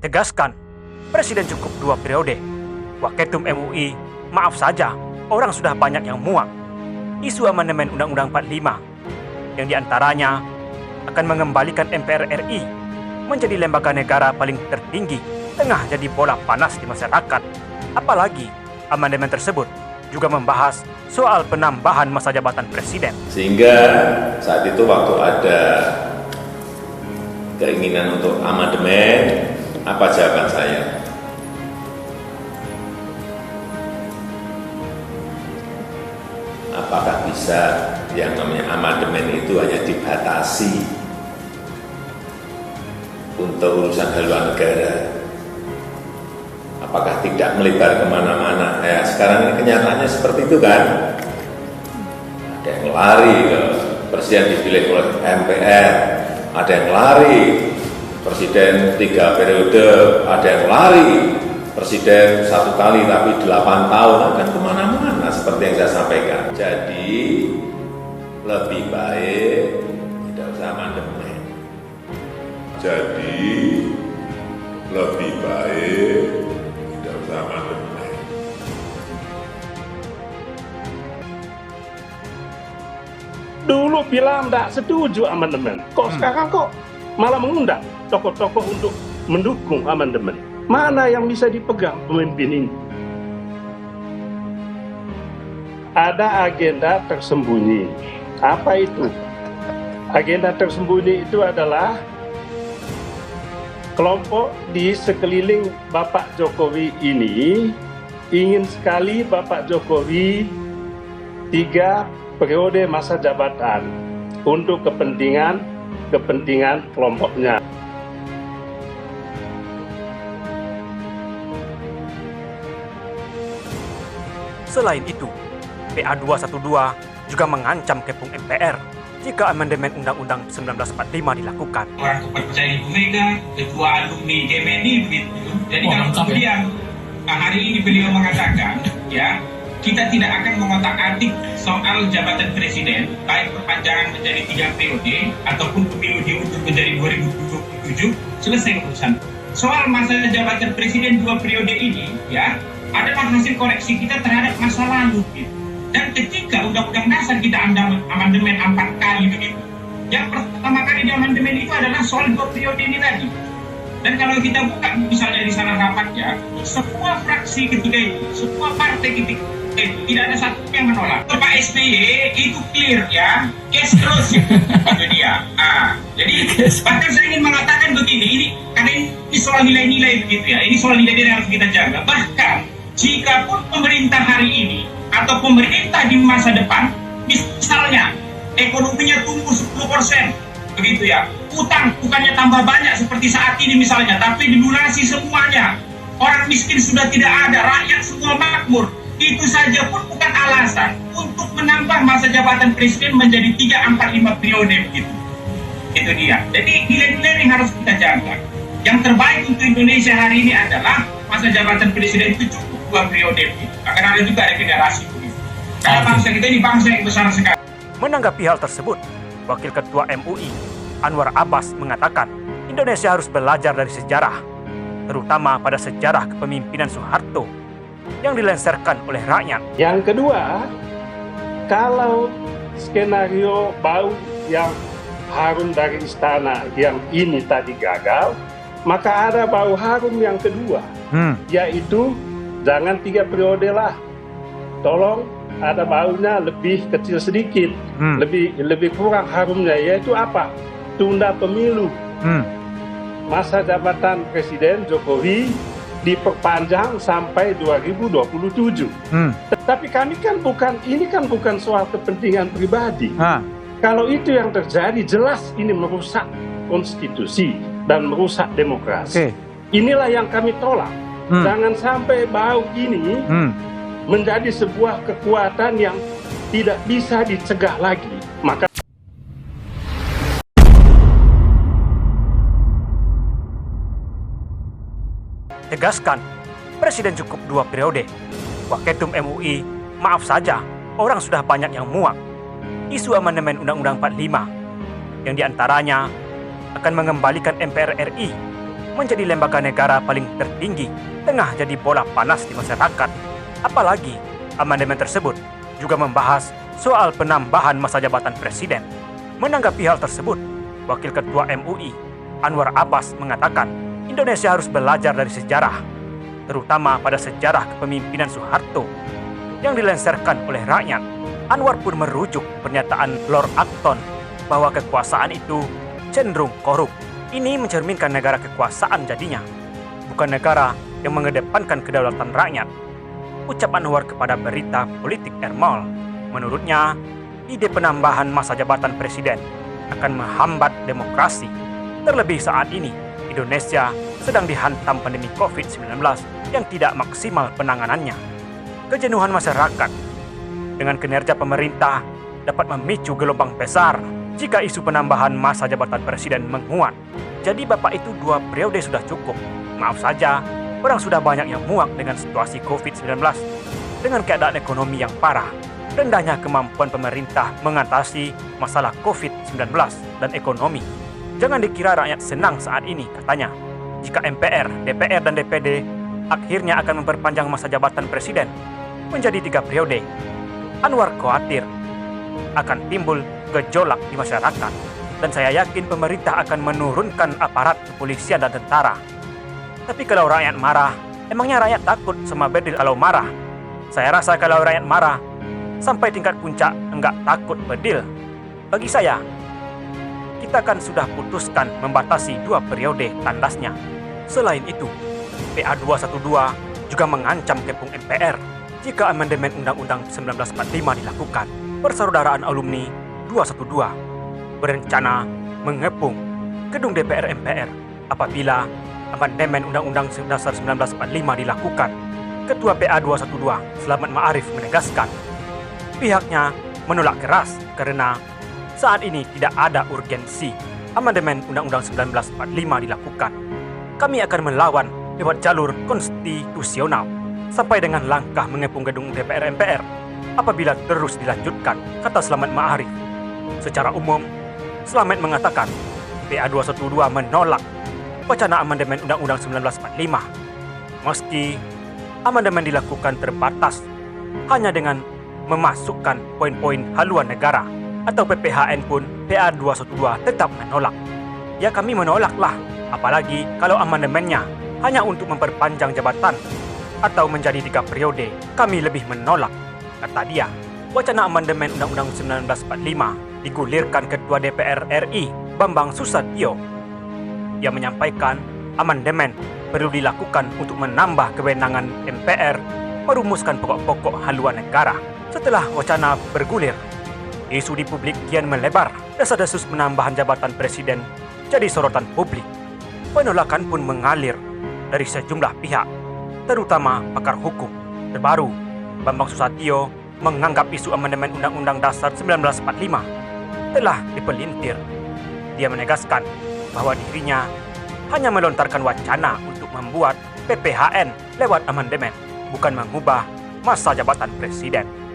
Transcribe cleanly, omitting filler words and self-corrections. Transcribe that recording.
Tegaskan, Presiden cukup 2 periode. Waketum MUI, maaf saja, orang sudah banyak yang muak. Isu amandemen Undang-Undang 45, yang diantaranya akan mengembalikan MPR RI menjadi lembaga negara paling tertinggi, tengah jadi bola panas di masyarakat. Apalagi, amandemen tersebut juga membahas soal penambahan masa jabatan presiden. Sehingga saat itu waktu ada keinginan untuk amandemen, apa jawaban saya? Apakah bisa yang namanya amandemen itu hanya dibatasi untuk urusan haluan negara? Apakah tidak melebar kemana-mana? Ya, sekarang ini kenyataannya seperti itu kan? Ada yang lari ke presiden dipilih oleh MPR, ada yang lari presiden 3 periode, ada yang lari presiden 1 kali tapi 8 tahun, akan kemana-mana seperti yang saya sampaikan. Jadi lebih baik tidak usah amandemen. Jadi lebih baik tidak usah amandemen. Dulu bilang tidak setuju amandemen, kok sekarang kok malah mengundang tokoh-tokoh untuk mendukung amandemen. Mana yang bisa dipegang pemimpin ini? Ada agenda tersembunyi. Apa itu? Agenda tersembunyi itu adalah kelompok di sekeliling Bapak Jokowi ini ingin sekali Bapak Jokowi 3 periode masa jabatan untuk kepentingan kelompoknya. Selain itu, PA 212 juga mengancam kepung MPR jika amandemen Undang-Undang 1945 dilakukan. Orang kepercayaan Ibu Mega, ketua alumni Gemini begitu. Jadi kalau kemudian hari ini beliau mengatakan, ya, kita tidak akan mengotak-atik soal jabatan presiden, baik perpanjangan menjadi 3 periode ataupun pemilu diundur menjadi 2027, selesai urusan. Soal masa jabatan presiden 2 periode ini, ya, adalah hasil koreksi kita terhadap masa lalu, gitu. Dan ketika Undang-Undang Dasar kita amandemen 4 kali begitu, yang pertama kali di amandemen itu adalah soal 2 periode ini tadi. Dan kalau kita buka misalnya di sana rapatnya, semua fraksi ketika itu, semua partai ketika itu, tidak ada satu yang menolak. Pak SBY itu clear ya, cash terus itu dia. Jadi bahkan saya ingin mengatakan begini, ini karena ini soal nilai-nilai begitu ya, ini soal nilai-nilai yang harus kita jaga. Bahkan jikapun pemerintah hari ini atau pemerintah di masa depan, misalnya ekonominya tumbuh 10%, begitu ya, utang bukannya tambah banyak seperti saat ini misalnya, tapi dilunasi semuanya, orang miskin sudah tidak ada, rakyat semua makmur, itu saja pun bukan alasan untuk menambah masa jabatan presiden menjadi 3, 4, 5 periode begitu. Itu dia. Jadi nilai-nilai yang harus kita jaga. Yang terbaik untuk Indonesia hari ini adalah masa jabatan presiden itu cukup 2 periode begitu. Akan ada juga regenerasi begitu. Karena bangsa kita ini bangsa yang besar sekali. Menanggapi hal tersebut, Wakil Ketua MUI Anwar Abbas mengatakan Indonesia harus belajar dari sejarah, terutama pada sejarah kepemimpinan Soeharto yang dilengsarkan oleh rakyat. Yang kedua, kalau skenario bau yang harum dari istana yang ini tadi gagal, maka ada bau harum yang kedua, yaitu jangan 3 periode lah, tolong ada baunya lebih kecil sedikit, lebih kurang harumnya, yaitu apa? Tunda pemilu. Masa jabatan Presiden Jokowi diperpanjang sampai 2027. Tetapi kami kan bukan soal kepentingan pribadi. Kalau itu yang terjadi, jelas ini merusak konstitusi dan merusak demokrasi. Inilah yang kami tolak. Jangan sampai bau ini menjadi sebuah kekuatan yang tidak bisa dicegah lagi. Maka Tegaskan, Presiden cukup 2 periode. Waketum MUI, maaf saja, orang sudah banyak yang muak. Isu amandemen Undang-Undang 45, yang diantaranya akan mengembalikan MPR RI menjadi lembaga negara paling tertinggi tengah jadi bola panas di masyarakat. Apalagi amandemen tersebut juga membahas soal penambahan masa jabatan presiden. Menanggapi hal tersebut, Wakil Ketua MUI Anwar Abbas mengatakan Indonesia harus belajar dari sejarah, terutama pada sejarah kepemimpinan Soeharto yang dilenserkan oleh rakyat. Anwar pun merujuk pernyataan Lord Acton bahwa kekuasaan itu cenderung korup. Ini mencerminkan negara kekuasaan jadinya, bukan negara yang mengedepankan kedaulatan rakyat. Ucap Anwar kepada berita politik Ermol, menurutnya, ide penambahan masa jabatan presiden akan menghambat demokrasi. Terlebih saat ini, Indonesia sedang dihantam pandemi COVID-19 yang tidak maksimal penanganannya. Kejenuhan masyarakat dengan kinerja pemerintah dapat memicu gelombang besar jika isu penambahan masa jabatan presiden menguat. Jadi Bapak itu 2 periode sudah cukup. Maaf saja, orang sudah banyak yang muak dengan situasi COVID-19. Dengan keadaan ekonomi yang parah, rendahnya kemampuan pemerintah mengatasi masalah COVID-19 dan ekonomi. Jangan dikira rakyat senang saat ini, katanya. Jika MPR, DPR, dan DPD akhirnya akan memperpanjang masa jabatan presiden menjadi 3 periode, Anwar khawatir akan timbul gejolak di masyarakat, dan saya yakin pemerintah akan menurunkan aparat kepolisian dan tentara. Tapi kalau rakyat marah, emangnya rakyat takut sama Bedil kalau marah? Saya rasa kalau rakyat marah, sampai tingkat puncak enggak takut Bedil. Bagi saya, kita kan sudah putuskan membatasi 2 periode, tandasnya. Selain itu, PA 212 juga mengancam kepung MPR jika amandemen Undang-Undang 1945 dilakukan. Persaudaraan Alumni 212 berencana mengepung gedung DPR MPR apabila amandemen Undang-Undang Dasar 1945 dilakukan. Ketua PA 212, Selamat Ma'arif, menegaskan pihaknya menolak keras karena saat ini tidak ada urgensi amandemen Undang-Undang 1945 dilakukan. Kami akan melawan lewat jalur konstitusional sampai dengan langkah mengepung gedung DPR MPR apabila terus dilanjutkan, kata Selamat Ma'arif. Secara umum, Selamat mengatakan PA 212 menolak wacana amandemen Undang-Undang 1945. Meski amandemen dilakukan terbatas hanya dengan memasukkan poin-poin haluan negara atau PPHN pun, PA 212 tetap menolak. Ya, kami menolaklah, apalagi kalau amandemennya hanya untuk memperpanjang jabatan atau menjadi 3 periode, kami lebih menolak, kata dia. Wacana amandemen Undang-Undang 1945 digulirkan Ketua DPR RI Bambang Susatyo. Ia menyampaikan amandemen perlu dilakukan untuk menambah kewenangan MPR merumuskan pokok-pokok haluan negara. Setelah wacana bergulir, isu di publik kian melebar. Desas-desus penambahan jabatan presiden jadi sorotan publik. Penolakan pun mengalir dari sejumlah pihak, terutama pakar hukum. Terbaru, Bambang Susatyo menganggap isu amandemen Undang-Undang Dasar 1945 telah dipelintir. Dia menegaskan bahwa dirinya hanya melontarkan wacana untuk membuat PPHN lewat amandemen, bukan mengubah masa jabatan presiden.